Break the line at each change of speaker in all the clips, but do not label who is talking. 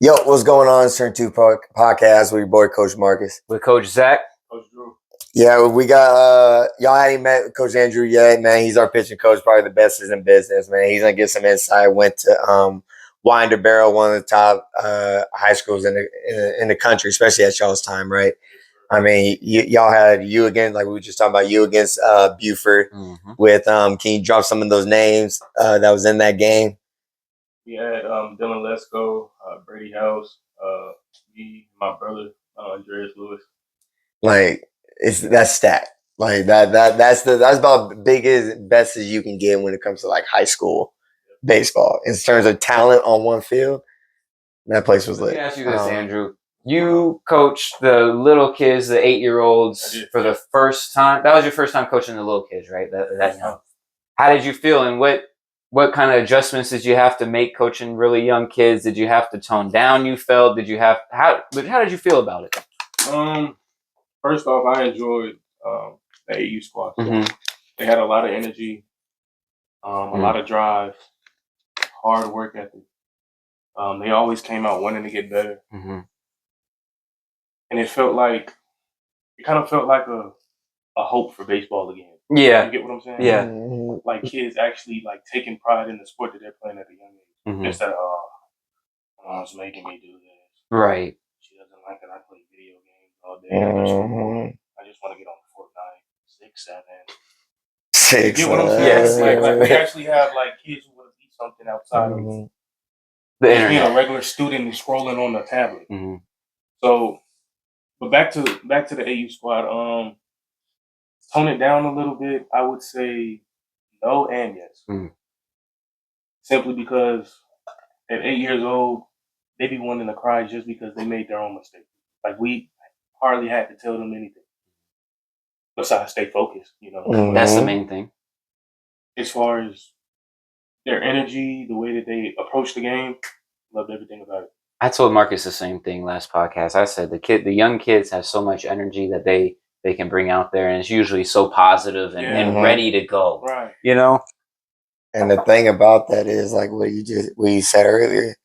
Yo, what's going on? It's Turn2 Podcast with your boy Coach Marcus.
With Coach Zach.
Coach Drew.
Yeah, we got y'all ain't met Coach Andrew yet, man. He's our pitching coach, probably the best in business, man. He's gonna get some insight. Went to Winder Barrel, one of the top high schools in the country, especially at y'all's time, right? I mean, y'all had you again, like we were just talking about you against Buford. With can you drop some of those names that was in that game?
We had Dylan Lesko, Brady House, me, my brother, Andreas Lewis.
Like that's stacked. Like that's about biggest best as you can get when it comes to like high school baseball in terms of talent on one field. That place was lit.
Let me ask you this, Andrew. You coached the little kids, the 8-year-olds, for the first time. That was your first time coaching the little kids, right? That young. How did you feel, and what kind of adjustments did you have to make coaching really young kids? Did you have to tone down? You felt? Did you have how did you feel about it?
First off, I enjoyed the AU squad. They had a lot of energy, a lot of drive, hard work ethic. They always came out wanting to get better, and it kind of felt like a hope for baseball again.
Yeah,
you get what I'm saying?
Yeah,
like kids actually like taking pride in the sport that they're playing at a young age, instead of my mom's making me do this.
Right.
She doesn't like that I play video games all day after school. I just want to get on Fortnite, 6, 7. You get what I'm saying?
Yes.
Like we actually have like kids who want to be something outside of
the
just being
internet.
a regular student and scrolling on the tablet. So, but back to the AU squad. Tone it down a little bit. I would say no and yes. Simply because at 8 years old, they be wanting to cry just because they made their own mistake. Like we hardly had to tell them anything besides stay focused.
That's the main thing.
As far as their energy, the way that they approach the game, loved everything about it.
I told Marcus the same thing last podcast. I said the young kids have so much energy that they can bring out there, and it's usually so positive and ready to go.
Right.
You know?
And the thing about that is like what you said earlier,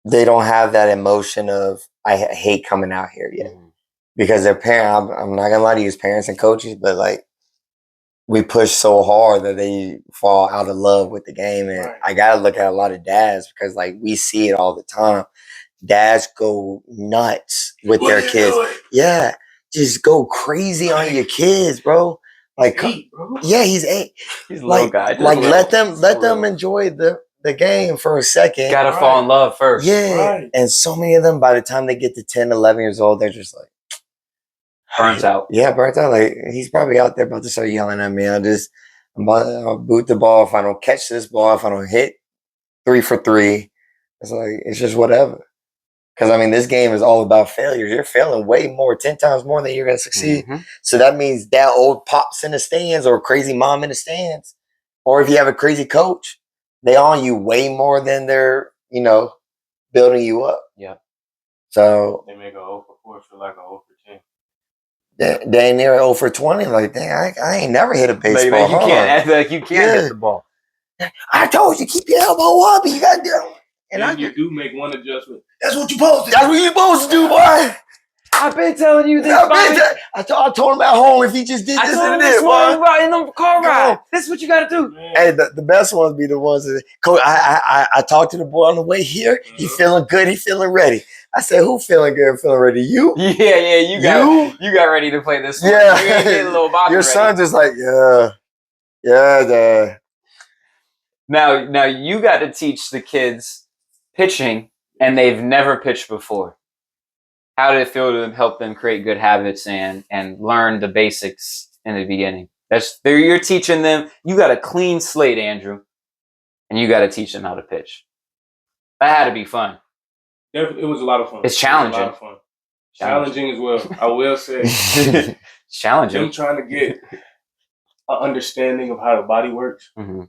they don't have that emotion of I hate coming out here yet. Because their parents, I'm not gonna lie to you, as parents and coaches, but like we push so hard that they fall out of love with the game. And I gotta look at a lot of dads because like we see it all the time. Dads go nuts with their kids. Yeah. Just go crazy on your kids, bro. Like,
he's 8, bro.
Yeah, he's 8.
He's a little guy.
Like let them enjoy the game for a second.
Gotta fall in love first.
Yeah. And so many of them, by the time they get to 10, 11 years old, they're just like
burnt out.
Yeah, burnt out. Like he's probably out there about to start yelling at me. I'll boot the ball if I don't catch this ball. If I don't hit 3 for 3, it's like it's just whatever. Because I mean, this game is all about failures. You're failing way more, 10 times more than you're gonna succeed. So that means that old pops in the stands or crazy mom in the stands, or if you have a crazy coach, they on you way more than they're building you up.
Yeah.
So they make a 0 for 4 feel like a 0 for 10.
They near 0 for 20. Like, dang, I ain't never hit a baseball.
Like, you can't act like you can't hit the ball.
I told you, keep your elbow up. You got to do it.
And you do make one adjustment.
That's what you're supposed to do. That's what you're supposed to do, boy.
I've been telling you this.
I told him at home if he just did this and this, boy.
Right in the car ride. This is what you got to do.
Man.
Hey, the best ones be the ones that Coach. I talked to the boy on the way here. He feeling good. He feeling ready. I said, "Who feeling good? Feeling ready? You?
Yeah. You got ready to play this.
Yeah.
You ain't getting a little box.
Your son's just like, yeah. Dad.
Now you got to teach the kids pitching, and they've never pitched before. How did it feel to help them create good habits and learn the basics in the beginning? You're teaching them. You got a clean slate, Andrew, and you got to teach them how to pitch. That had to be fun.
It was a lot of fun.
It's challenging.
It was a lot of fun. Challenging as well. I will say.
It's challenging.
Them trying to get an understanding of how the body works and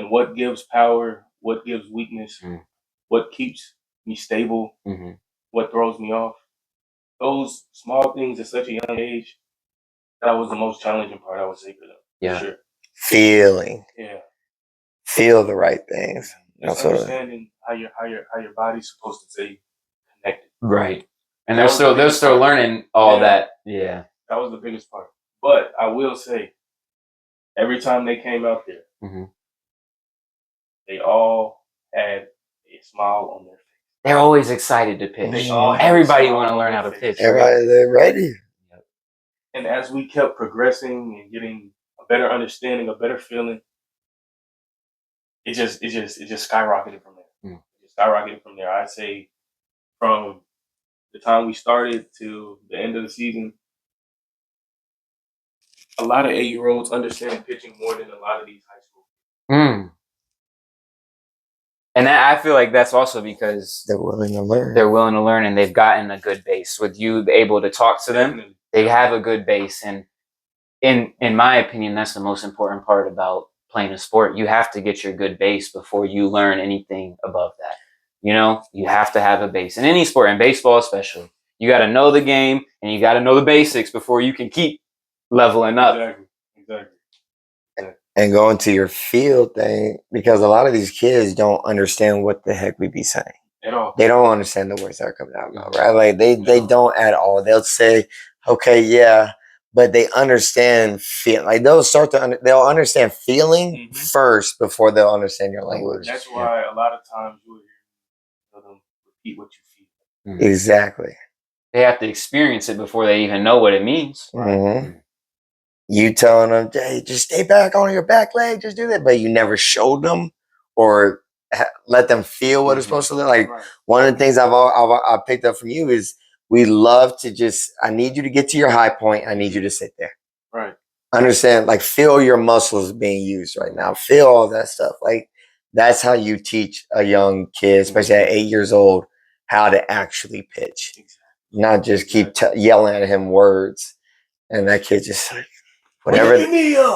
what gives power, what gives weakness, what keeps me stable, what throws me off. Those small things at such a young age, that was the most challenging part, I would say, for them.
Yeah.
For sure.
Feeling.
Yeah.
Feel the right things.
Just understanding how your body's supposed to tell you
Right. And they're still learning all that. Yeah.
That was the biggest part. But I will say, every time they came out there, they all had a smile on their face.
They're always excited to pitch. Everybody want to learn how to pitch.
Everybody, they're ready.
And as we kept progressing and getting a better understanding, a better feeling, it just skyrocketed from there. It just skyrocketed from there. I'd say from the time we started to the end of the season, a lot of 8-year-olds understand pitching more than a lot of these high school.
And I feel like that's also because
they're willing to learn.
They're willing to learn, and they've gotten a good base. With you able to talk to them, they have a good base. And in my opinion, that's the most important part about playing a sport. You have to get your good base before you learn anything above that. You know, you have to have a base in any sport, in baseball especially. You got to know the game, and you got to know the basics before you can keep leveling up.
Exactly.
And going to your field thing, because a lot of these kids don't understand what the heck we be saying
at all.
They don't understand the words that are coming out of my mouth, right? Like they don't at all. They'll say, "Okay, yeah," but they understand feel. Like they'll understand feeling first before they'll understand your language.
That's why a lot of times you hear them repeat what you feel.
Exactly.
They have to experience it before they even know what it means.
You telling them, "Hey, just stay back on your back leg, just do that," but you never showed them or let them feel what it's supposed to look like. One of the things I picked up from you is we love to just, I need you to get to your high point. I need you to sit there.
Right.
Understand, like feel your muscles being used right now. Feel all that stuff. Like that's how you teach a young kid, especially at 8 years old, how to actually pitch. Not just keep yelling at him words. And that kid just like, whatever.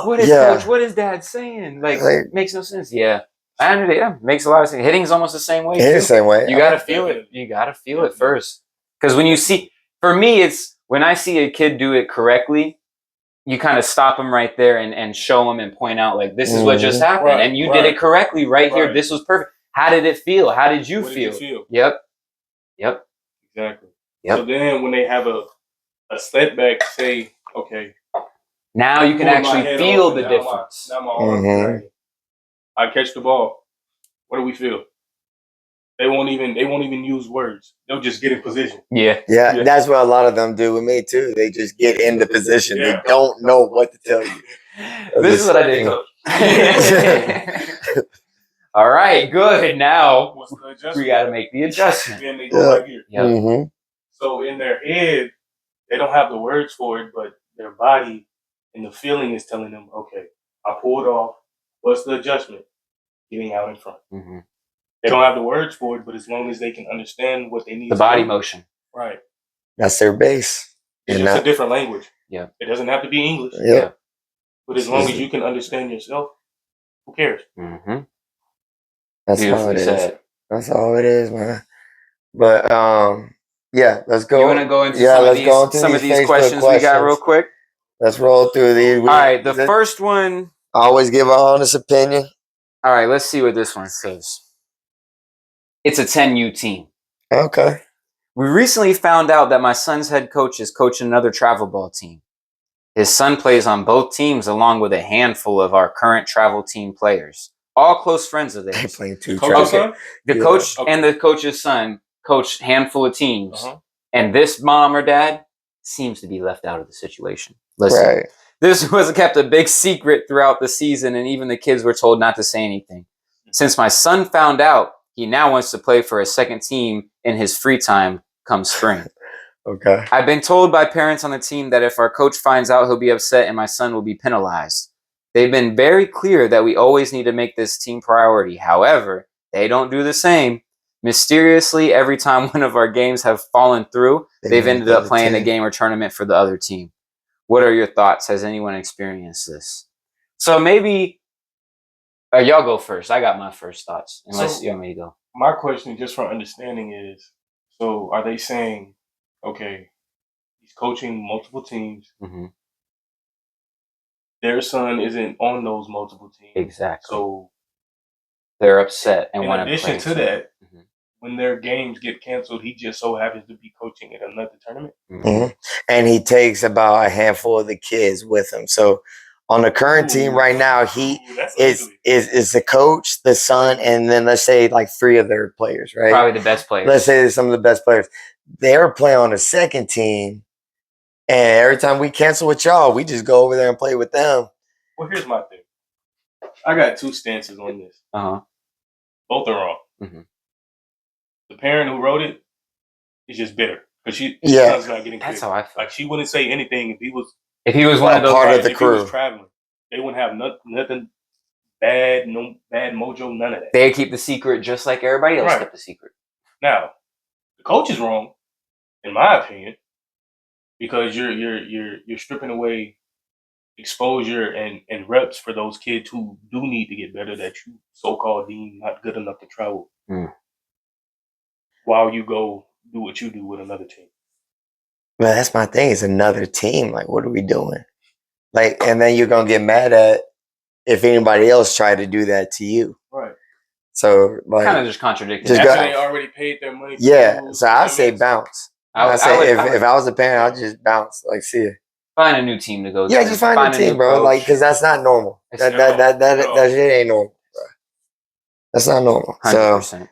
What is coach? What is dad saying? Like makes no sense. Yeah. I understand. Yeah, makes a lot of sense. Hitting's almost the same way.
The same way.
You gotta feel it. You gotta feel it first. Because when you see, for me, it's when I see a kid do it correctly, you kind of stop them right there and show them and point out like this is what just happened, and you did it correctly right here. This was perfect. How did it feel? How did you feel? Yep.
Exactly. So then when they have a setback, say, okay.
Now you can actually feel the difference.
Now my arm is dragging. I catch the ball. What do we feel? They won't even use words. They'll just get in position.
Yeah.
That's what a lot of them do with me too. They just get into position. They don't know what to tell you.
This is what I did, coach. All right, good. Now we got to make the adjustment.
Then they go right here. So in their head, they don't have the words for it, but their body and the feeling is telling them, okay, I pulled off. What's the adjustment? Getting out in front. They don't have the words for it, but as long as they can understand what they need.
The body motion.
Right.
That's their base.
It's just a different language.
Yeah.
It doesn't have to be English.
Yeah.
But as long as you can understand yourself, who cares?
That's how it is. That's all it is, man. But yeah, let's go.
You want to go into some of these questions we got real quick?
Let's roll through these.
All right, the first one.
I always give an honest opinion.
All right, let's see what this one says. It's a 10U team.
Okay.
We recently found out that my son's head coach is coaching another travel ball team. His son plays on both teams along with a handful of our current travel team players. All close friends of theirs.
They playing two
travel. The coach and the coach's son coach handful of teams. And this mom or dad seems to be left out of the situation. Listen, this was kept a big secret throughout the season, and even the kids were told not to say anything. Since my son found out, he now wants to play for a second team in his free time come spring.
Okay.
I've been told by parents on the team that if our coach finds out, he'll be upset and my son will be penalized. They've been very clear that we always need to make this team priority. However, they don't do the same. Mysteriously, every time one of our games have fallen through, they've ended up playing a game or tournament for the other team. What are your thoughts? Has anyone experienced this? So maybe y'all go first. I got my first thoughts, unless you want me to go.
My question, just for understanding, is, so are they saying, okay, he's coaching multiple teams. Their son isn't on those multiple teams.
Exactly.
So
they're upset and
in
want to play.
addition to that, when their games get canceled, he just so happens to be coaching at another tournament.
Mm-hmm. And he takes about a handful of the kids with him. So on the current team right now, he is the coach, the son, and then let's say like 3 of their players, right?
Probably the best players.
Let's say some of the best players. They're playing on the second team, and every time we cancel with y'all, we just go over there and play with them.
Well, here's my thing. I got 2 stances on this. Both are wrong.
Mm-hmm.
The parent who wrote it is just bitter because his son's not getting.
That's how I feel.
Like she wouldn't say anything if he was
one of those
part of the crew.
If he was traveling, they wouldn't have nothing bad, no bad mojo, none of that.
They keep the secret just like everybody else kept the secret.
Now, the coach is wrong, in my opinion, because you're stripping away exposure and reps for those kids who do need to get better that you so-called deem not good enough to travel. While you go do what you do with another team.
Well, that's my thing. It's another team. Like, what are we doing? Like, and then you're gonna get mad at if anybody else tried to do that to you.
Right.
So, like,
kind of just contradicting.
After they already paid their money.
So I say bounce. I say if I was a parent, I'd just bounce. Like, see it.
Find a new team to go.
Yeah, just find a team, bro. Coach. Like, because that's not normal. That shit ain't normal, bro. That's not normal. 100%. So,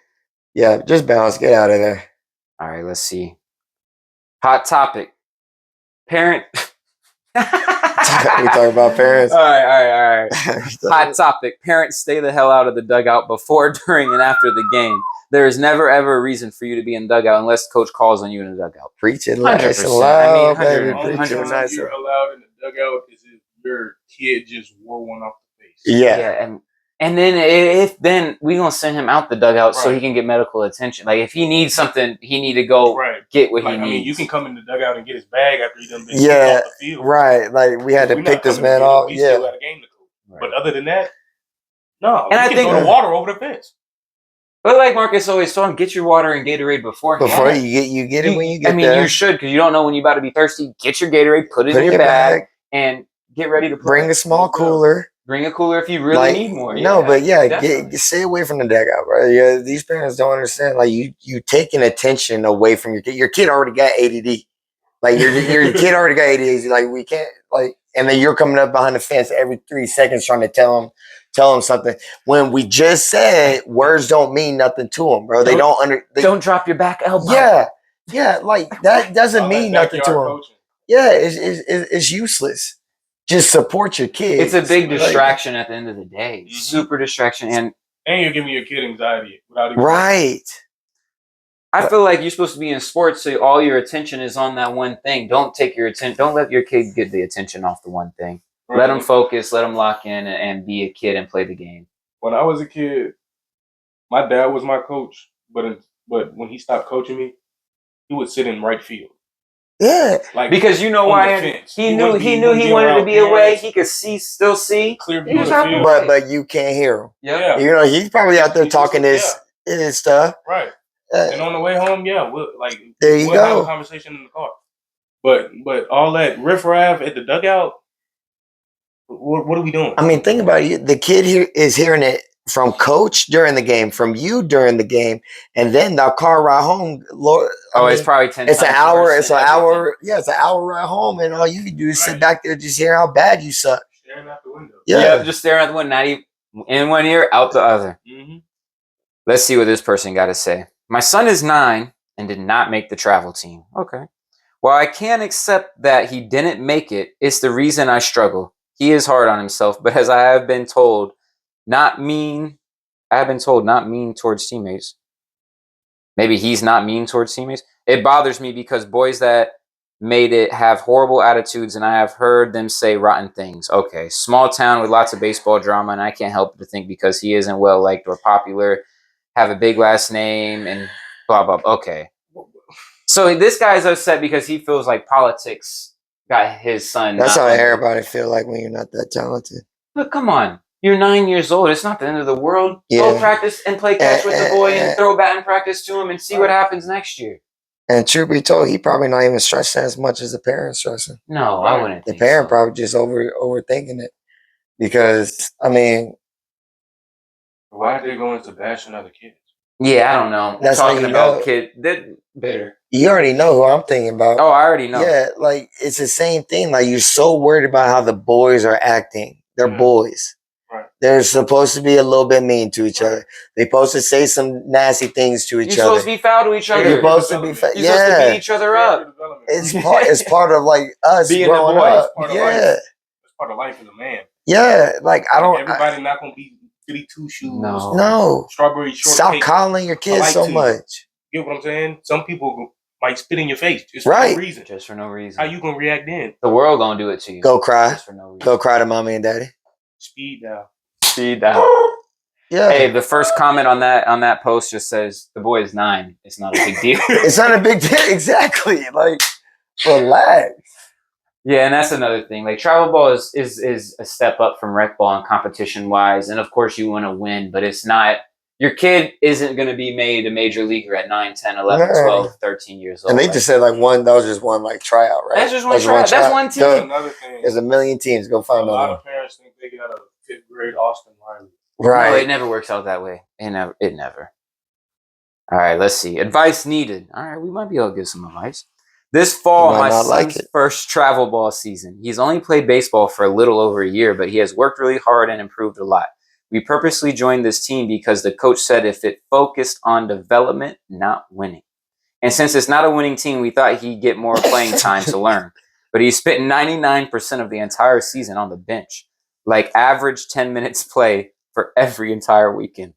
yeah, just bounce. Get out of there.
All right, let's see. Hot topic. Parent.
We talk about parents.
All right. Hot topic. Parents stay the hell out of the dugout before, during, and after the game. There is never, ever a reason for you to be in the dugout unless coach calls on you in the dugout.
Preach it nice and loud, baby.
Preach it nice. You're allowed in the dugout is if your kid just wore one off the face.
Yeah, and then then we gonna send him out the dugout so he can get medical attention. Like if he needs something, he need to go get what he needs. I mean,
you can come in the dugout and get his bag after he done been off the field.
Right. Like we had to pick this man off.
We still got a game to go. But other than that, no. And I think throw the water over the fence.
But like Marcus always told him, get your water and Gatorade beforehand.
Before you get it when you get there.
I mean, you should because you don't know when you're about to be thirsty. Get your Gatorade, put it in your bag, and get ready to play.
Bring a small cooler.
Bring a cooler if you really need more.
No, but stay away from the dugout, bro. Yeah, these parents don't understand. Like you taking attention away from your kid. Your kid already got ADD. Like your kid already got ADD. Like we can't and then you're coming up behind the fence every 3 seconds trying to tell them something. When we just said words don't mean nothing to them, bro. They
don't drop your back elbow.
Yeah. Like that doesn't mean nothing to them. Yeah, it's useless. Just support your kids.
It's a big distraction at the end of the day. Mm-hmm. Super distraction. And
you're giving your kid anxiety without even
I feel like you're supposed to be in sports so all your attention is on that one thing. Don't take your attention. Don't let your kid get the attention off the one thing. Right. Let them focus. Let them lock in and be a kid and play the game.
When I was a kid, my dad was my coach. But when he stopped coaching me, he would sit in right field.
Yeah,
because you know why he knew he wanted to be away. He could still see
clear view of the field.
But you can't hear him.
Yeah,
you know he's probably out there talking his stuff.
Right, and on the way home, we'll
go.
Have a conversation in the car. But all that riffraff at the dugout, what are we doing?
I mean, think about it. The kid here is hearing it from coach during the game, from you during the game, and then the car ride home.
It's probably 10.
It's an hour. It's an hour. Yeah, it's an hour ride home, and all you can do is sit back there, just hear how bad you suck.
Staring out the window.
Yeah, just staring out the window, not even in one ear, out the other.
Mm-hmm.
Let's see what this person got to say. My son is 9 and did not make the travel team. Okay. While I can't accept that he didn't make it, it's the reason I struggle. He is hard on himself, but as I have been told, not mean towards teammates. Maybe he's not mean towards teammates. It bothers me because boys that made it have horrible attitudes, and I have heard them say rotten things. Okay, small town with lots of baseball drama, and I can't help but think because he isn't well liked or popular, have a big last name, and blah, blah, blah. Okay. So this guy's upset because he feels like politics got his son.
That's how everybody feel like when you're not that talented.
Look, come on. You're 9 years old. It's not the end of the world.
Yeah.
Go practice and play catch with the boy and throw batting practice to him and see what happens next year.
And truth be told, he probably not even stressing as much as the parent stressing.
No, I wouldn't.
The parent probably just overthinking it because I mean,
why are they going to bashing other kids?
Yeah, I don't know.
That's how
Talking
you
about
know.
kid, bitter.
You already know who I'm thinking about.
Oh, I already know.
Yeah, like it's the same thing. Like you're so worried about how the boys are acting. They're boys.
Right.
They're supposed to be a little bit mean to each other. They're supposed to say some nasty things to each
You're
other.
supposed to be foul to each other.
You're supposed to be
You're supposed to beat each other up.
It's part of like us
Being a
growing
boy.
up.
Part of
Yeah.
life. It's part of life as a man.
Yeah. Like I don't.
Everybody not gonna be goody two shoes.
No.
Strawberry shortcake.
Stop calling your kids so much.
You get what I'm saying? Some people might spit in your face just for no reason.
Just for no reason.
How you gonna react then?
The world gonna do it to you.
Go cry.
Just for no reason.
Go cry to mommy and daddy.
Speed down.
Speed down.
Yeah.
Hey, the first comment on that post just says the boy is 9. It's not a big deal.
It's not a big deal. Exactly. Like, relax.
Yeah, and that's another thing. Like travel ball is a step up from rec ball and competition wise, and of course you want to win, but it's not. Your kid isn't going to be made a major leaguer at 9, 10, 11, 12, 13 years old.
And they just said like that was just one like tryout, right?
That's just one tryout. That's one team.
That's another thing.
There's a million teams. Go find another.
A lot of parents think they got a 5th grade Austin Riley.
Right.
No, it never works out that way. It never. All right, let's see. Advice needed. All right, we might be able to give some advice. This fall, my son's first travel ball season. He's only played baseball for a little over a year, but he has worked really hard and improved a lot. We purposely joined this team because the coach said if it focused on development, not winning. And since it's not a winning team, we thought he'd get more playing time to learn. But he spent 99% of the entire season on the bench, like average 10 minutes play for every entire weekend.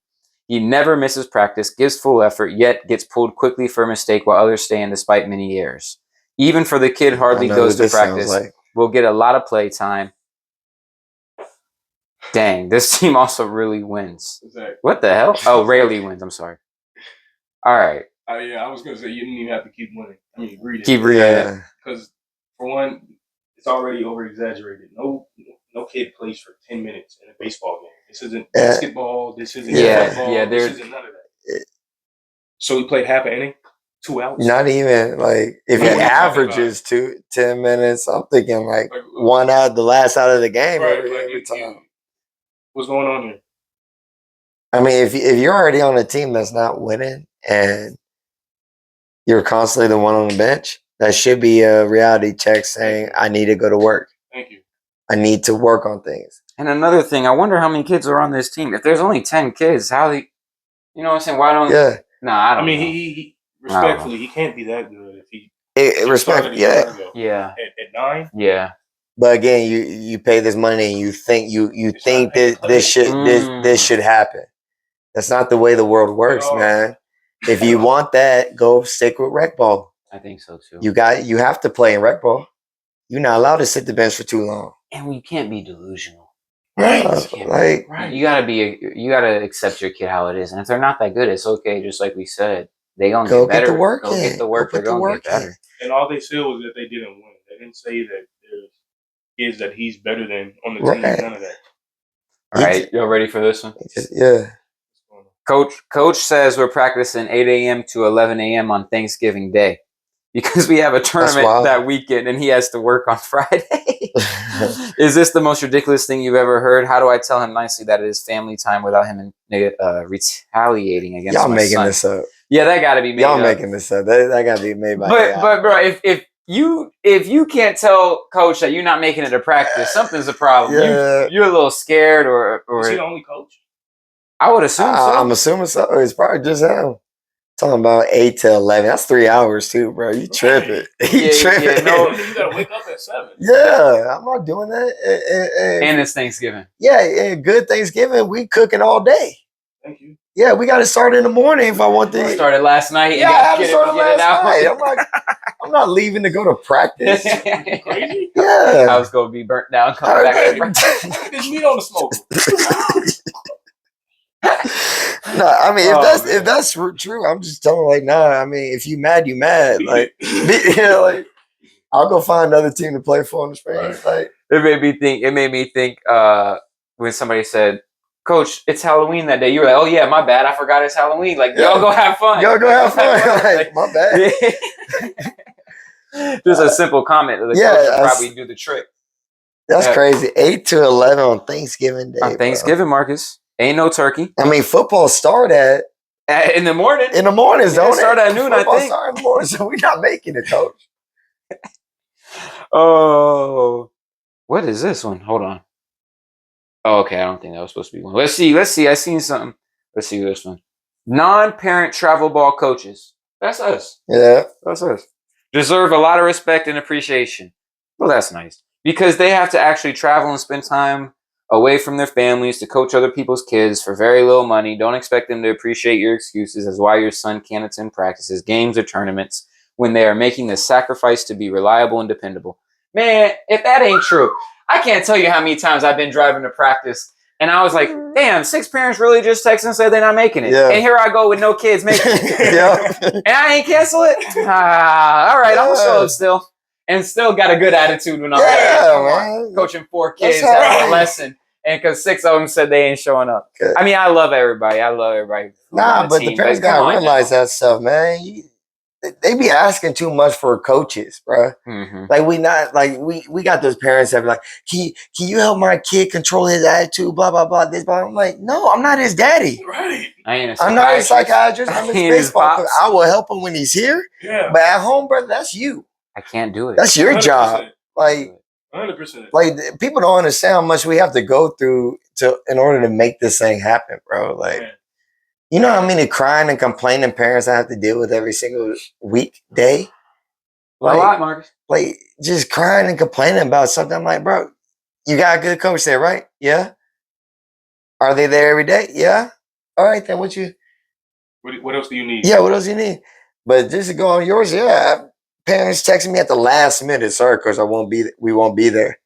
He never misses practice, gives full effort, yet gets pulled quickly for a mistake while others stay in despite many errors. Even for the kid hardly goes to practice, we'll get a lot of play time. Dang, this team also really wins.
Exactly.
What the hell? Oh, rarely wins. I'm sorry. All right.
Yeah, I was going to say you didn't even have to keep winning. I mean, read it.
Keep reading it.
Because, for one, it's already over-exaggerated. No kid plays for 10 minutes in a baseball game. This isn't basketball. This isn't football. This isn't none of that. So he played half an inning, 2 outs?
Not even. Like, if he averages 10 minutes, I'm thinking like 1 out, the last out of the game every time.
What's going on here?
I mean, if you're already on a team that's not winning and you're constantly the one on the bench, that should be a reality check saying, I need to go to work.
Thank you.
I need to work on things.
And another thing, I wonder how many kids are on this team. If there's only 10 kids, how they, you know what I'm saying? Why don't?
Yeah.
Nah, I don't.
I mean,
know.
he respectfully, he can't be that good if he.
Respect. Yeah.
Yeah.
At 9.
Yeah.
But again, you pay this money and you think this should happen. That's not the way the world works, man. If you want that, go stick with rec ball.
I think so too.
You have to play in rec ball. You're not allowed to sit the bench for too long.
And we can't be delusional.
Right.
Right. You gotta accept your kid how it is. And if they're not that good, it's okay. Just like we said, they gonna get better.
Get the work
go
in.
Get the work. They're gonna get better.
And all they said was that they didn't win. They didn't say that there's kids that he's better than on the team. None of that.
All right, y'all ready for this one?
Yeah.
Coach says we're practicing 8 a.m. to 11 a.m. on Thanksgiving Day because we have a tournament that weekend and he has to work on Friday. Is this the most ridiculous thing you've ever heard? How do I tell him nicely that it is family time without him retaliating against
y'all
my
making
son?
This up?
Yeah, that got to be made
y'all
up.
Making this up. That got to be made by.
But bro, if you can't tell coach that you're not making it a practice, something's a problem.
Yeah.
You're a little scared, or
is he the only coach?
I would assume so.
I'm assuming so. It's probably just him. Talking about 8 to 11. That's 3 hours too, bro. You tripping? Tripping?
Yeah, no, you gotta wake up at 7.
Yeah, I'm not doing that.
And it's Thanksgiving.
Yeah, good Thanksgiving. We cooking all day.
Thank you.
Yeah, we got to start in the morning if I want to.
Started last night.
Yeah, I started last night. I'm not leaving to go to practice.
Crazy?
Yeah,
I was gonna be burnt down. Coming back.
There's meat on the smoke.
No, I mean if that's true, I'm just telling like, nah. I mean, if you mad, you mad. Like, like I'll go find another team to play for in the spring. Right. Like,
it made me think when somebody said, "Coach, it's Halloween that day." You were like, "Oh yeah, my bad. I forgot it's Halloween." Like, y'all go have fun.
Y'all go have fun. Like, my bad.
Just a simple comment. The coach would probably do the trick.
That's crazy. 8 to 11 on Thanksgiving Day.
On Thanksgiving, bro. Marcus. Ain't no turkey.
I mean, football start at
In the morning.
In the mornings, don't it?
Start at noon, I think.
Start in the morning, so we're not making it, coach.
Oh, what is this one? Hold on. Oh, okay. I don't think that was supposed to be one. Let's see. I seen something. Let's see this one. Non-parent travel ball coaches. That's us.
Yeah.
That's us. Deserve a lot of respect and appreciation. Well, that's nice. Because they have to actually travel and spend time away from their families to coach other people's kids for very little money. Don't expect them to appreciate your excuses as why your son can't attend practices, games, or tournaments when they are making the sacrifice to be reliable and dependable. Man, if that ain't true, I can't tell you how many times I've been driving to practice and I was like, damn, 6 parents really just texted and said they're not making it.
Yeah.
And here I go with no kids making it.
Yeah.
And I ain't cancel it? All right, I'm going to show up still. And still got a good attitude when I'm
man.
coaching 4 kids, having a lesson. And because 6 of them said they ain't showing up.
Good.
I mean, I love everybody.
Nah, but the parents got to realize that stuff, man. They be asking too much for coaches, bro.
Mm-hmm.
Like we got those parents that be like, can you help my kid control his attitude? Blah blah blah. This blah. I'm like, no, I'm not his daddy.
Right.
I'm not his psychiatrist. I'm his baseball coach. I will help him when he's here.
Yeah.
But at home, brother, that's you.
I can't do it.
That's your 100%. Job. Like
100%.
Like people don't understand how much we have to go through in order to make this thing happen, bro. Like. Man. You know how many crying and complaining parents I have to deal with every single day?
Like, a lot, Marcus.
Like, just crying and complaining about something. I'm like, bro, you got a good coach there, right? Yeah. Are they there every day? Yeah. All right, then what
else do you need?
Yeah, what else do you need? But just to go on yours, yeah. Parents texting me at the last minute. Sorry, coach, we won't be there.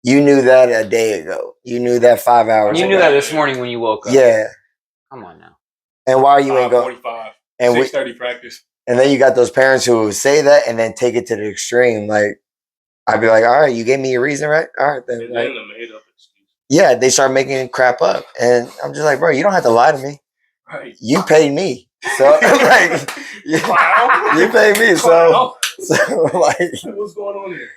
You knew that a day ago. You knew that 5 hours
ago. You knew that this morning when you woke up.
Yeah.
Come on now.
And why you ain't going?
45.
And
6:30 practice.
And then you got those parents who say that and then take it to the extreme. Like, I'd be like, all right, you gave me a reason, right? All right, then.
And
like,
then the made up excuse.
Yeah, they start making crap up. And I'm just like, bro, you don't have to lie to me.
Right.
You paid me. So, like, you paid me. So like,
what's going on here?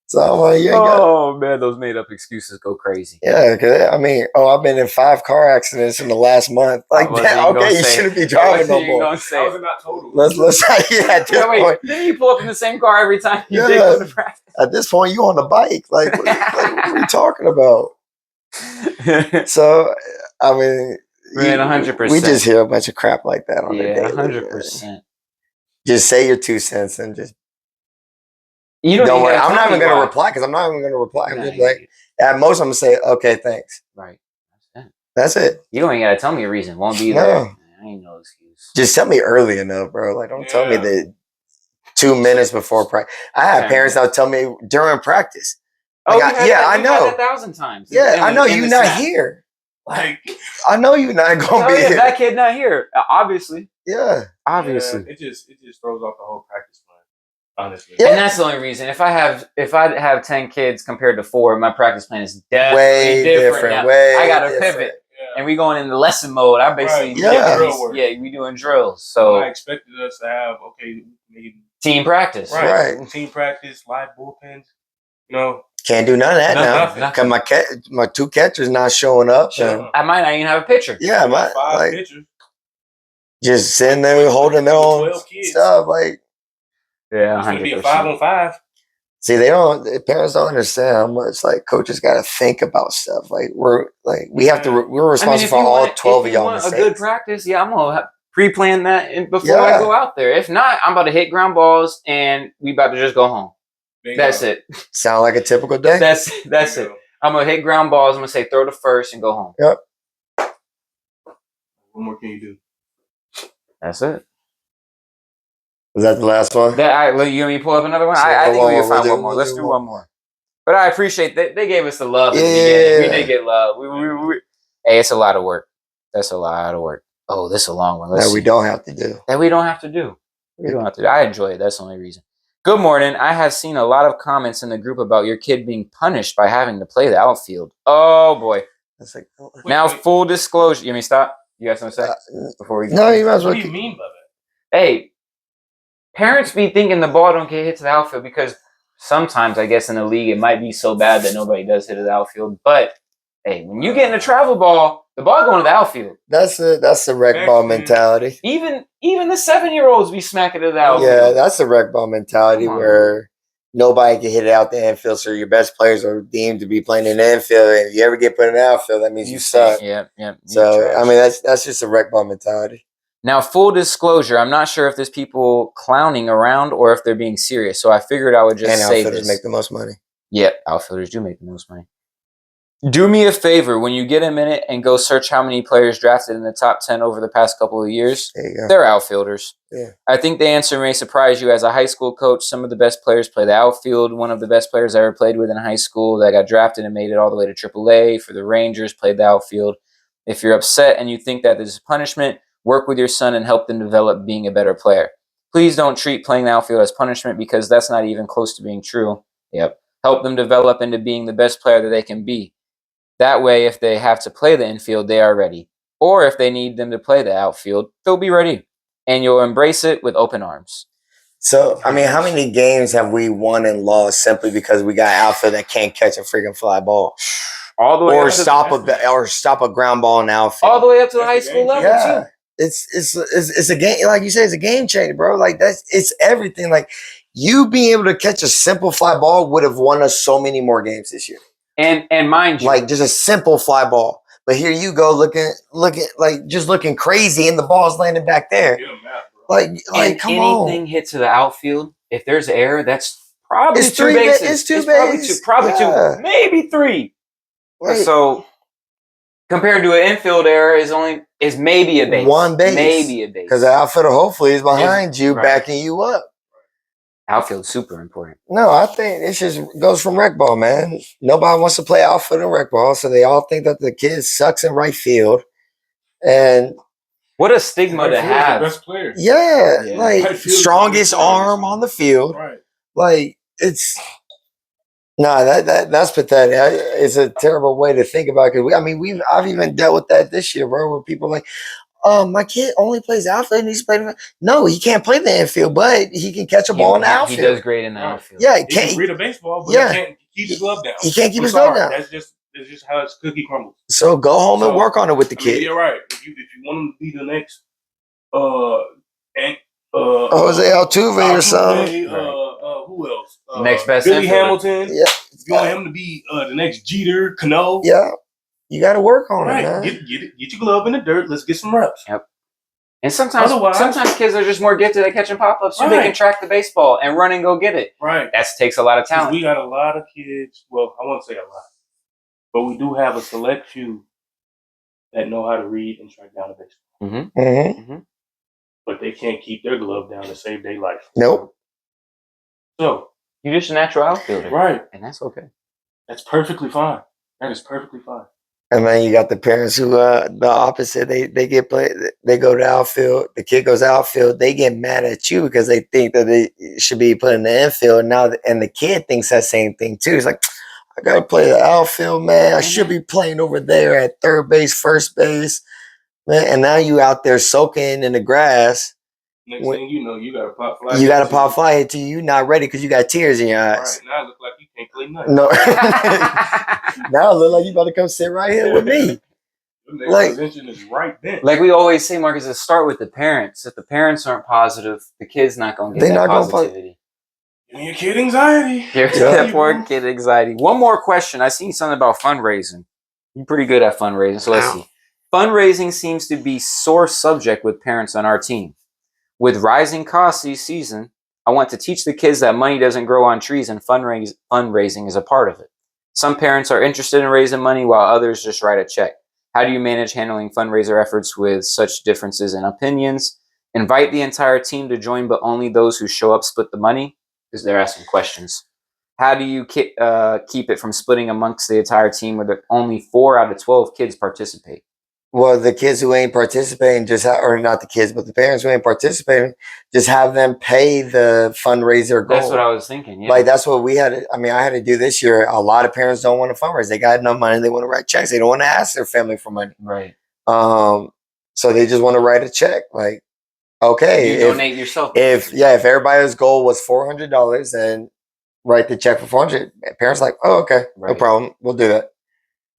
So I'm like,
man, those made up excuses go crazy.
Yeah, cause I mean, I've been in 5 car accidents in the last month. Like, okay, you shouldn't be driving no more.
How was it not total?
Let's at this point.
Didn't you pull up in the same car every time you did go to practice?
At this point, you on the bike. Like, what are you talking about? So, I mean,
man, 100%.
We just hear a bunch of crap like that on the daily.
100%.
Just say your 2 cents and just.
You don't
worry. I'm not even going to reply because I'm not even going to reply. I'm just like, at most, I'm going to say, okay, thanks.
Right.
That's it.
You don't even got to tell me a reason. Won't be there. I ain't no excuse.
Just tell me early enough, bro. Like, don't tell me that 2 minutes before practice. I have parents that will tell me during practice.
Like,
I know.
1,000 times.
Yeah, I know you're not here. Like, I know you're not going to be here.
That kid not here. Obviously.
Yeah.
Obviously.
Yeah, it just throws off the whole practice plan. Honestly.
Yeah. And that's the only reason. If I have 10 kids compared to 4, my practice plan is definitely
way different.
I got to pivot. Yeah. And we going into lesson mode. I basically we doing drills. So
I expected us to have maybe
team practice.
Right.
Team practice, live bullpens. You know.
Can't do none of that now. Because my 2 catchers not showing up.
Sure. I might not even have a pitcher.
Yeah,
5 pitchers.
Just sitting there holding their own stuff. Like,
yeah,
it's gonna be a 5-on-5.
See, parents don't understand how much like coaches got to think about stuff. Like we're responsible for all 12 of y'all mistakes.
A good practice, I'm gonna pre-plan that before I go out there. If not, I'm about to hit ground balls and we about to just go home. That's it.
Sound like a typical day.
That's it. I'm gonna hit ground balls. I'm gonna say throw to first and go home.
Yep.
What more can you do?
That's it.
Was that the last one?
You want me to pull up another one? I think we can find one more. Let's do one more. But I appreciate that they gave us the love at the beginning. We did get love. Hey, it's a lot of work. That's a lot of work. Oh, this is a long one.
We don't have to do.
That we don't have to do. We don't have to do. I enjoy it. That's the only reason. Good morning. I have seen a lot of comments in the group about your kid being punished by having to play the outfield. Oh, boy.
That's like,
now, full disclosure. You want me to stop? You got something to say? Before we
No, you might as well.
What do you mean by that?
Hey, parents be thinking the ball don't get hit to the outfield because sometimes, I guess, in the league, it might be so bad that nobody does hit the outfield. But, hey, when you get in a travel ball, The ball going to the outfield.
That's a rec ball mentality.
Even the 7-year-olds be smacking it to the outfield.
Yeah, that's a rec ball mentality where nobody can hit it out the infield, so your best players are deemed to be playing in the infield. And if you ever get put in the outfield, that means you suck.
Yeah.
So I mean, that's just a rec ball mentality.
Now, full disclosure, I'm not sure if there's people clowning around or if they're being serious. So I figured I would just say this.
Outfielders make the most money.
Yeah, outfielders do make the most money. Do me a favor when you get a minute and go search how many players drafted in the top 10 over the past couple of years.
There you go.
They're outfielders.
Yeah.
I think the answer may surprise you. As a high school coach, some of the best players play the outfield. One of the best players I ever played with in high school that got drafted and made it all the way to AAA for the Rangers played the outfield. If you're upset and you think that this is punishment, work with your son and help them develop being a better player. Please don't treat playing the outfield as punishment because that's not even close to being true. Yep. Help them develop into being the best player that they can be. That way, if they have to play the infield, they are ready. Or if they need them to play the outfield, they'll be ready. And you'll embrace it with open arms.
So, I mean, how many games have we won and lost simply because we got outfield that can't catch a freaking fly ball?
All the way
or stop a ground ball in outfield.
All the way up to the high school level, too.
It's a game, like you say, it's a game changer, bro. Like it's everything. Like you being able to catch a simple fly ball would have won us so many more games this year.
And mind you,
like just a simple fly ball. But here you go looking like just looking crazy, and the ball's landing back there. Like come on.
Anything hit to the outfield, if there's air, that's probably two bases.
It's two bases.
Probably two, maybe three. Right. So compared to an infield error is maybe a base.
One base.
Maybe a base.
Because the outfielder hopefully is behind you, backing you up.
Outfield's super important.
No, I think it just goes from rec ball, man. Nobody wants to play outfield and rec ball, so they all think that the kid sucks in right field. And
what a stigma to have.
The best player.
Yeah, like right strongest arm on the field.
Right.
Like it's that's pathetic. It's a terrible way to think about it. I've even dealt with that this year, bro, where people are like, my kid only plays outfield and he's playing. No, he can't play the infield, but he can catch a ball in the outfield.
He does great in the outfield.
Yeah,
he can read a baseball, but he can't keep his glove down.
He can't keep his glove down.
That's just how his cookie crumbles.
So go home and work on it with the kid.
You're right. If you want him to be the next
Jose Altuve or something.
Who else?
Next best
Billy
infielder.
Hamilton. Yeah. If you want him to be the next Jeter, Cano.
Yeah. You got to work on it, man.
Get your glove in the dirt. Let's get some reps.
Yep. And sometimes kids are just more gifted at catching pop-ups so they can track the baseball and run and go get it.
Right.
That takes a lot of talent.
We got a lot of kids. Well, I won't say a lot. But we do have a select few that know how to read and track down the baseball.
Mm-hmm. Mm-hmm.
But they can't keep their glove down to save their life.
Nope.
So
you're just a natural outfielder.
Right.
And that's okay.
That's perfectly fine. That is perfectly fine.
And then you got the parents who the opposite. They go to outfield. The kid goes outfield. They get mad at you because they think that they should be put in the infield now. And the kid thinks that same thing too. It's like, I gotta play the outfield, man. I should be playing over there at third base, first base, man. And now you out there soaking in the grass.
Next thing you know, you got a pop fly.
You got a pop fly hit to you. You're not ready because you got tears in your eyes.
Right, now it look like you can't play nothing.
No. Now it look like you about to come sit right here with me.
The position is right then.
Like we always say, Marcus, let's start with the parents. If the parents aren't positive, the kid's not going to get that positivity.
Give me your kid anxiety.
Give that poor kid anxiety. One more question. I seen something about fundraising. You're pretty good at fundraising, so let's see. Fundraising seems to be sore subject with parents on our team. With rising costs this season, I want to teach the kids that money doesn't grow on trees and fundraising is a part of it. Some parents are interested in raising money while others just write a check. How do you manage handling fundraiser efforts with such differences in opinions? Invite the entire team to join, but only those who show up split the money? Because they're asking questions. How do you keep it from splitting amongst the entire team where only 4 out of 12 kids participate?
Well, the kids who ain't participating or not the kids, but the parents who ain't participating, just have them pay the fundraiser goal.
That's what I was thinking. Yeah.
Like that's what we had. I had to do this year. A lot of parents don't want to fundraise. They got enough money. They want to write checks. They don't want to ask their family for money.
Right.
So they just want to write a check. Like, okay,
you donate yourself.
If everybody's goal was $400, then write the check for $400. Parents like, oh, okay, no problem. We'll do that.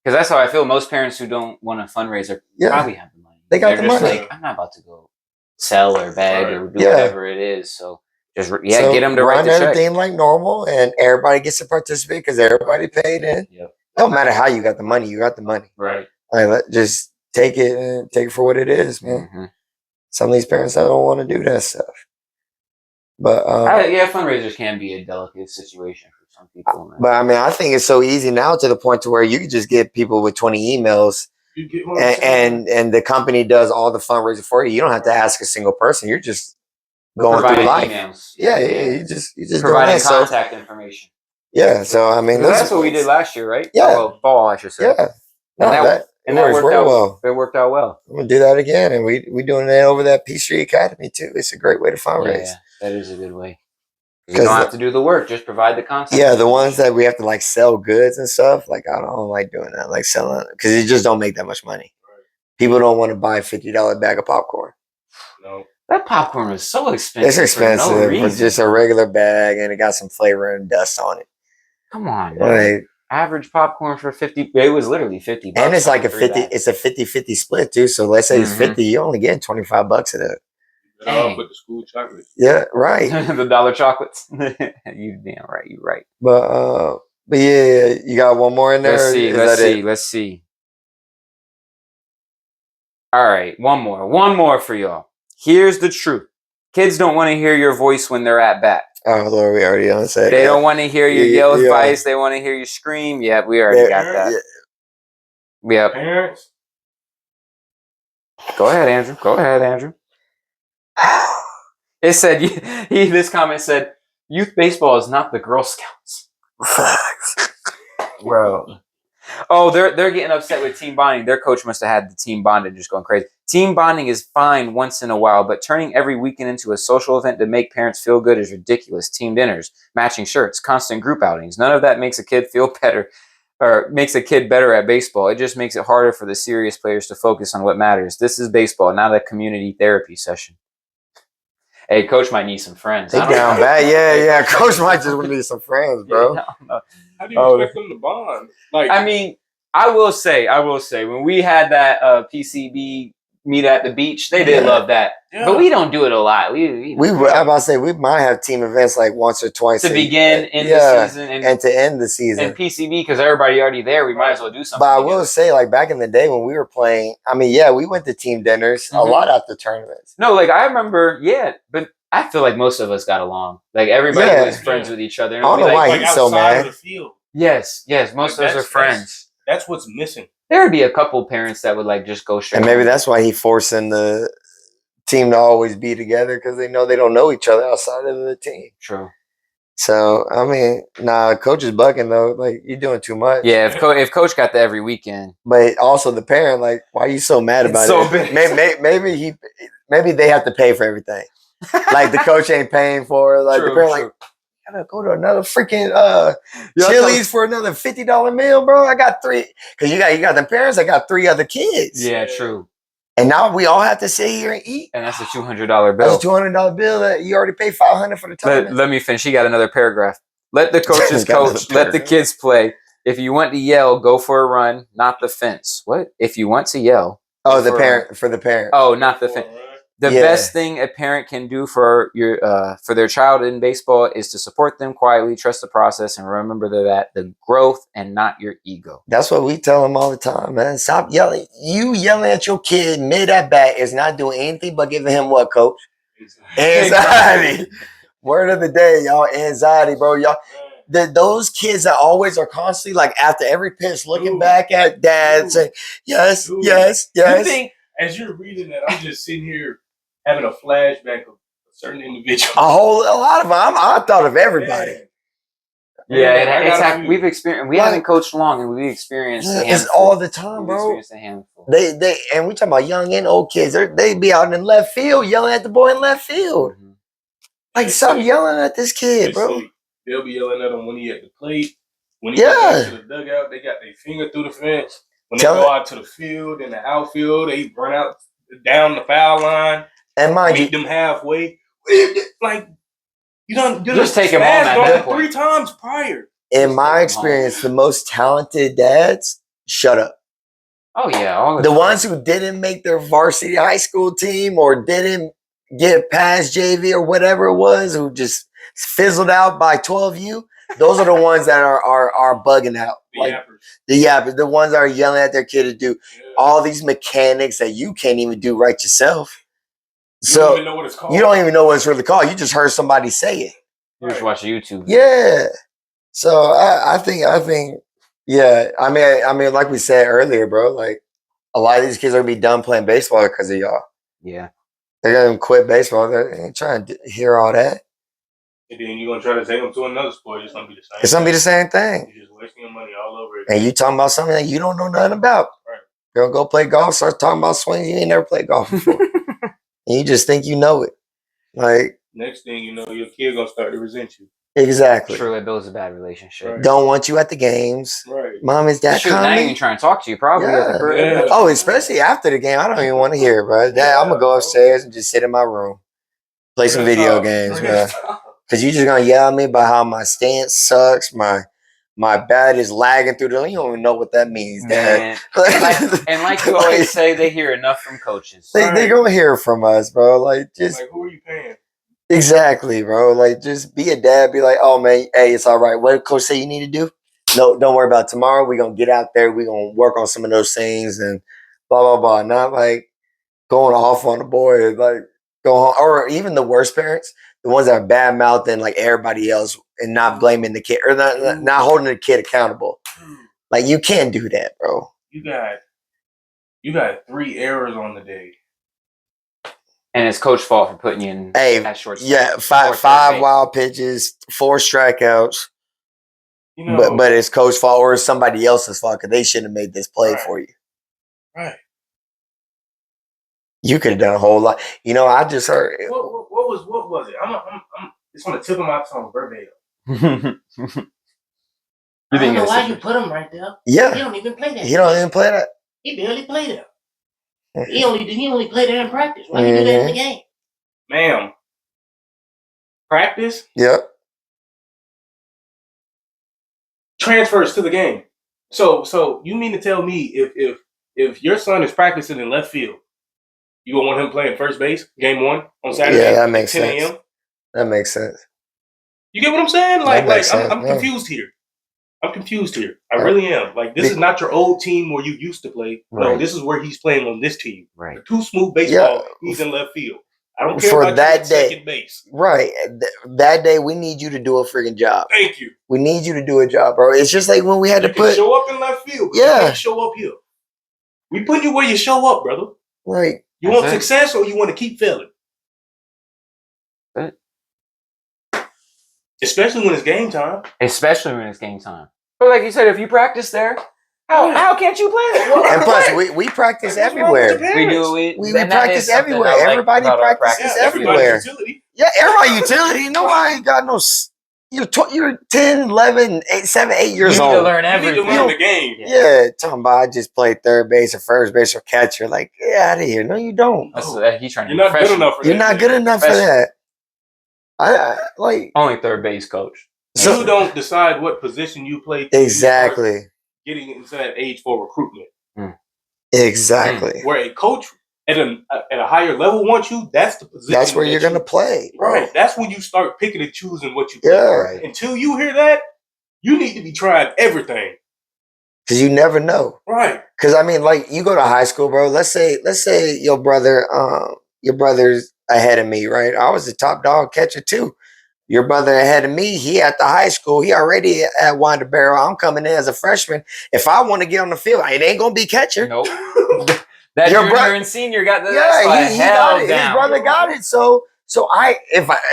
Because that's how I feel. Most parents who don't want to fundraise probably have the money.
They got
They're
the
just
money.
like, I'm not about to go sell or beg or do
Yeah.
whatever it is. So just get them to write
run
the check.
everything like normal, and everybody gets to participate because everybody paid in.
Yep.
No matter how you got the money, you got the money.
Right.
Like, just take it and take it for what it is, man.
Mm-hmm.
Some of these parents don't want to do that stuff. But
fundraisers can be a delicate situation for some people. Man.
But I mean, I think it's so easy now to the point to where you can just get people with 20 emails, and the company does all the fundraising for you. You don't have to ask a single person. You're just going through life.
Emails.
Yeah. You just
providing contact information.
Yeah, so I mean,
that's what we did last year, right?
Yeah,
fall, I should say.
Yeah,
that worked out well. It worked out well.
I'm gonna do that again, and we doing it over at Peachtree Academy too. It's a great way to fundraise.
Yeah, that is a good way. You don't have to do the work; just provide the content.
Yeah, the ones that we have to like sell goods and stuff. Like I don't like doing that, like selling, because it just don't make that much money. People don't want to buy a $50 bag of popcorn.
No.
That popcorn is so expensive.
It's expensive for just a regular bag, and it got some flavor and dust on it.
Come on, man. Average popcorn for 50. It was literally $50.
And it's like a 50. It's a 50-50 split too. So let's say it's 50. You only getting $25 of that.
With the school chocolates.
Yeah, right.
The dollar chocolates. You damn right. You right.
But yeah, you got one more in there.
Let's see. All right, one more for y'all. Here's the truth. Kids don't want to hear your voice when they're at bat.
Oh Lord, we already on set.
They don't want to hear your yell advice. They want to hear you scream. Yeah, we already got that. Yeah.
Parents.
Go ahead, Andrew. It said this comment said, "Youth baseball is not the Girl Scouts." Bro. Oh, they're getting upset with team bonding. Their coach must have had the team bonding just going crazy. Team bonding is fine once in a while, but turning every weekend into a social event to make parents feel good is ridiculous. Team dinners, matching shirts, constant group outings. None of that makes a kid feel better or makes a kid better at baseball. It just makes it harder for the serious players to focus on what matters. This is baseball, not a community therapy session. Hey, coach might need some friends.
They down bad. Yeah. Coach might just need some friends, bro.
How do you expect them to bond? Like,
I mean, I will say, when we had that PCB meet at the beach, they did love that. Yeah. But we don't do it a lot. I'm
about to say, we might have team events like once or twice
to begin in the season
and to end the season.
And PCB, because everybody already there, we might as well do something.
But I will say, like back in the day when we were playing, I mean, we went to team dinners a lot after tournaments.
No, like I remember, but I feel like most of us got along. Like everybody was friends with each other.
I don't know why he's so mad.
Yes, most of us are friends.
That's what's missing.
There would be a couple parents that would like just go straight.
And maybe that's why he forcing the team to always be together, because they know they don't know each other outside of the team.
True.
So I mean, coach is bugging though. Like, you're doing too much.
Yeah, if coach got that every weekend.
But also the parent, like, why are you so mad about it? Maybe they have to pay for everything. Like the coach ain't paying for it. Like the parent, like, gotta go to another freaking Chili's for another $50 meal, bro. I got 3, because you got the parents. I got 3 other kids.
Yeah, true.
And now we all have to sit here and eat.
And that's a $200 bill.
That's a $200 bill that you already paid $500 for the tournament.
Let me finish. He got another paragraph. Let the coaches coach. Let the kids play. If you want to yell, go for a run, not the fence. What? If you want to yell.
Oh, the parent.
Oh, not the fence. The best thing a parent can do for their child in baseball is to support them quietly, trust the process, and remember that the growth and not your ego.
That's what we tell them all the time, man. Stop yelling. You yelling at your kid mid at bat is not doing anything but giving him what, coach? Anxiety. Word of the day, y'all. Anxiety, bro. Y'all. Those kids that always are constantly, like, after every pitch looking back at dad saying, yes.
You think, as you're reading that, I'm just sitting here having a flashback of a certain individual.
A lot of them. I thought of everybody.
Yeah, we've experienced. We haven't coached long, and we've experienced.
It's all the time, bro.
Experienced a handful.
They and we talking about young and old kids. They be out in left field yelling at the boy in left field. Mm-hmm. Like, stop yelling at this kid, bro.
They'll be yelling at him when he at the plate. When he go back to the dugout, they got their finger through the fence. When they go out to the field, in the outfield, they run out down the foul line.
And mind you,
meet them halfway. Like, you
just take him on that
3 times prior.
In my experience, the most talented dads shut up.
Oh yeah, all
The ones who didn't make their varsity high school team or didn't get past JV or whatever it was, who just fizzled out by 12U, those are the ones that are bugging out. The ones that are yelling at their kid to do all these mechanics that you can't even do right yourself.
You don't even know what it's called.
You don't even know what it's really called. You just heard somebody say it.
You just watch YouTube.
Yeah. So I think, yeah. I mean, like we said earlier, bro, like a lot of these kids are gonna be done playing baseball because of y'all.
Yeah.
They're gonna quit baseball. They ain't trying to hear all that.
And then you're gonna try to take them to another sport. It's gonna be the same.
It's gonna be the same thing.
You're just wasting your money all over again.
And you talking about something that you don't know nothing about.
Right.
You're gonna go play golf, start talking about swings. You ain't never played golf before. And you just think you know it. Like,
next thing you know, your kid gonna start to resent you.
Exactly.
True, it builds a bad relationship.
Right. Don't want you at the games.
Right.
Mom, is that coming?
Not even trying to talk to you, probably.
Yeah. Oh, especially after the game. I don't even want to hear it, bro. Dad, I'm gonna go upstairs and just sit in my room, play some video games, bro. Because you're just gonna yell at me about how my stance sucks, my bat is lagging through the. You don't even know what that means, Dad.
And like you always say, they hear enough from coaches.
They're gonna hear from us, bro. Like, just
like, who are you paying?
Exactly, bro. Like, just be a dad. Be like, oh man, hey, it's all right. What did coach say you need to do? No, don't worry about it. Tomorrow. We're gonna get out there. We're gonna work on some of those things and blah blah blah. Not like going off on the boy, like go on, or even the worst parents, the ones that are bad mouthing like everybody else and not blaming the kid or not holding the kid accountable. Like, you can't do that, bro.
You got 3 errors on the day.
And it's coach's fault for putting you in that short.
Yeah, five wild pitches, 4 strikeouts.
You know,
but it's coach's fault or it's somebody else's fault because they shouldn't have made this play for you.
Right.
You could have done a whole lot. You know, I just heard.
What was it? It's on the tip of my tongue, verbatim.
I don't know why you put him right there.
Yeah.
He don't even play that.
He don't even play that.
He barely played there. He only played there in practice. Why you do that in the game?
Ma'am. Practice?
Yep.
Transfers to the game. So you mean to tell me if your son is practicing in left field, you gonna want him playing first base game 1 on Saturday?
Yeah, that makes
10
sense.
a.m.?
That makes sense.
You get what I'm saying? Like I'm
yeah.
confused here. I'm confused here. I really am. Like, this is not your old team where you used to play.
Right.
No, this is where he's playing on this team.
Right.
Too smooth baseball. He's in left field. I don't care
for
about
that
you at
day.
Second base.
Right. That day, we need you to do a freaking job.
Thank you.
We need you to do a job, bro. It's just like when we had to put.
Show up in left field. But you can't show up here. We put you where you show up, brother.
Like,
you want success or you want to keep failing? Especially when it's game time.
But like you said, if you practice there, how can't you play there?
And plus, we practice everywhere.
We do.
We practice everywhere. Everybody practices everywhere. Yeah, everybody utility. Nobody ain't got no. You're 10, 11, 7, 8 years old.
You need to learn everything.
You need to learn the game.
Yeah, talking about I just played third base or first base or catcher. Like, get out of here. No, you don't.
He's trying to
You're not good enough for that.
You're not good enough for that. I like
only third base coach.
So you don't decide what position you play.
Exactly.
Getting into that age for recruitment.
Exactly.
Where a coach at a higher level wants you, that's the position.
That's where you're going to play.
Right. That's when you start picking and choosing what you play.
Yeah. Right.
Until you hear that, you need to be trying everything.
Because you never know.
Right.
Because, I mean, like, you go to high school, bro. Let's say your brother's ahead of me, right? I was the top dog catcher, too. Your brother ahead of me, he at the high school. He already at Winder Barrel. I'm coming in as a freshman. If I want to get on the field, it ain't going to be catcher.
Nope. That your junior and senior got the
he got it. His brother got it. So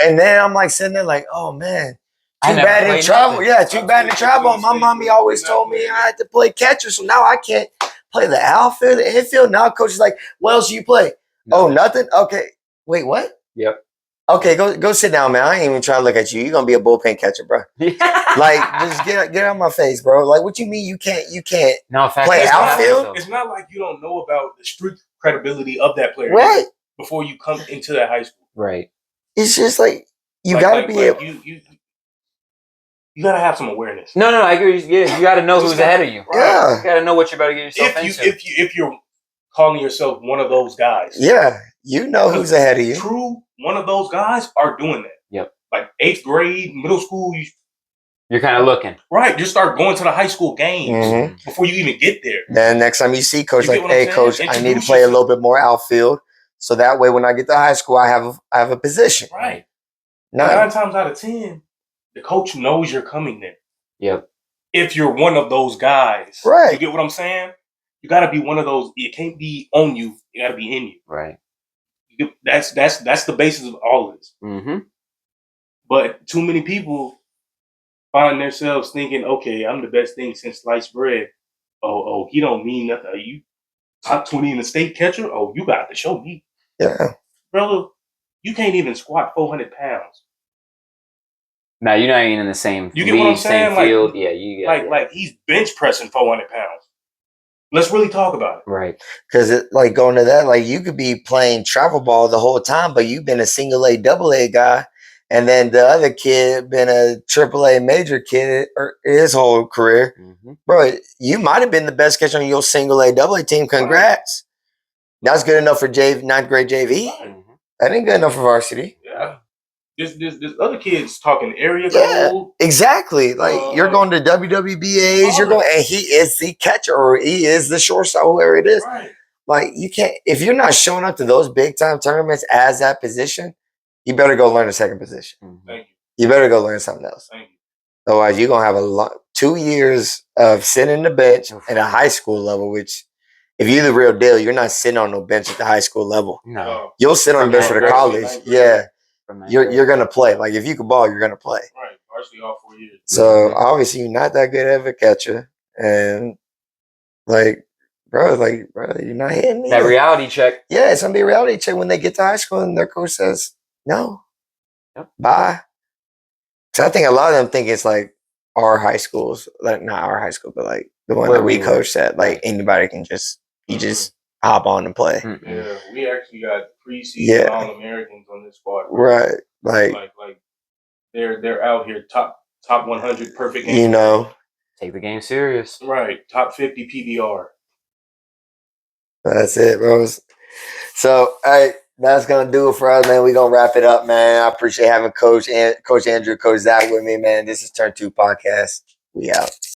and then I'm like sitting there like, oh man, too bad in travel. Nothing. Yeah, too bad in travel. My mommy always told me I had to play catcher, so now I can't play the outfield, the infield. Now coach is like, what else do you play? No. Oh, nothing. Okay, wait, what?
Yep.
Okay, go sit down, man. I ain't even trying to look at you. You're gonna be a bullpen catcher, bro. Like, just get out of my face, bro. Like, what you mean you can't play outfield?
It's not like you don't know about the street credibility of that player,
right?
Before you come into that high school,
right?
It's just like you gotta be able.
you gotta have some awareness.
No, I agree. Yeah, you got to know who's ahead of you.
Yeah.
You got to know what you're about to get yourself into.
If you're calling yourself one of those guys,
Yeah, you know who's ahead of you.
True, one of those guys are doing that.
Yep.
Like 8th grade, middle school,
You're kind of looking.
right. Just start going to the high school games before you even get there.
Then next time you see coach,
You get
like,
what I'm
hey,
saying?
coach, I need to
Introduce
play a
yourself.
little bit more outfield, so that way when I get to high school, I have a position.
Right.
No,
9 times out of 10, the coach knows you're coming there.
Yep.
If you're one of those guys,
Right.
You get what I'm saying? You got to be one of those. It can't be on you. You got to be in you.
Right.
That's the basis of all of this.
Mm-hmm.
But too many people find themselves thinking, okay, I'm the best thing since sliced bread. Oh, he don't mean nothing. Are you top 20 in the state catcher? Oh, you got to show me.
yeah,
Brother, you can't even squat 400 pounds.
Now you're not even in the same
You get what I'm
league,
saying?
same field. Yeah, you got
Like he's bench pressing 400 pounds. Let's really talk about it.
right.
because like going to that, like you could be playing travel ball the whole time, but you've been a single A, double A guy, and then the other kid been a triple A major kid or his whole career.
Mm-hmm.
Bro, you might have been the best catcher on your single A, double A team. Congrats. That's good enough for 9th grade JV.
Right.
That ain't good enough for varsity.
Yeah. This other kid's talking area
Yeah,
code.
exactly. Like you're going to WWBAs, you're going, and he is the catcher or he is the shortstop, whoever it is.
Right.
Like you can't if you're not showing up to those big time tournaments as that position, you better go learn a second position.
Mm-hmm.
Thank you.
You better go learn something else.
Thank you.
Otherwise, you're gonna have 2 years of sitting in the bench at a high school level. Which, if you're the real deal, you're not sitting on no bench at the high school level.
No.
You'll sit on the bench for the
From
college.
ninth grade.
Yeah,
From that
you're gonna play. Like if you can ball, you're gonna play.
Right. Varsity all 4 years.
So obviously, you're not that good of a catcher, and like, bro, you're not hitting me.
that reality check.
Yeah, it's gonna be a reality check when they get to high school and their coach says no, bye. So I think a lot of them think it's like our high schools, like not our high school, but like the one
Where
that we
we were.
coached at. Like anybody can just hop on and play,
Mm-mm.
Yeah, we actually got preseason
Yeah.
All-Americans on this squad.
right? Like
Like they're out here top 100 perfect.
you know,
Take the game serious.
Right. Top 50 PBR.
that's it, bros. So, hey, that's gonna do it for us, man. We gonna wrap it up, man. I appreciate having Coach Andrew, Coach Zach with me, man. This is Turn2 Podcast. We out.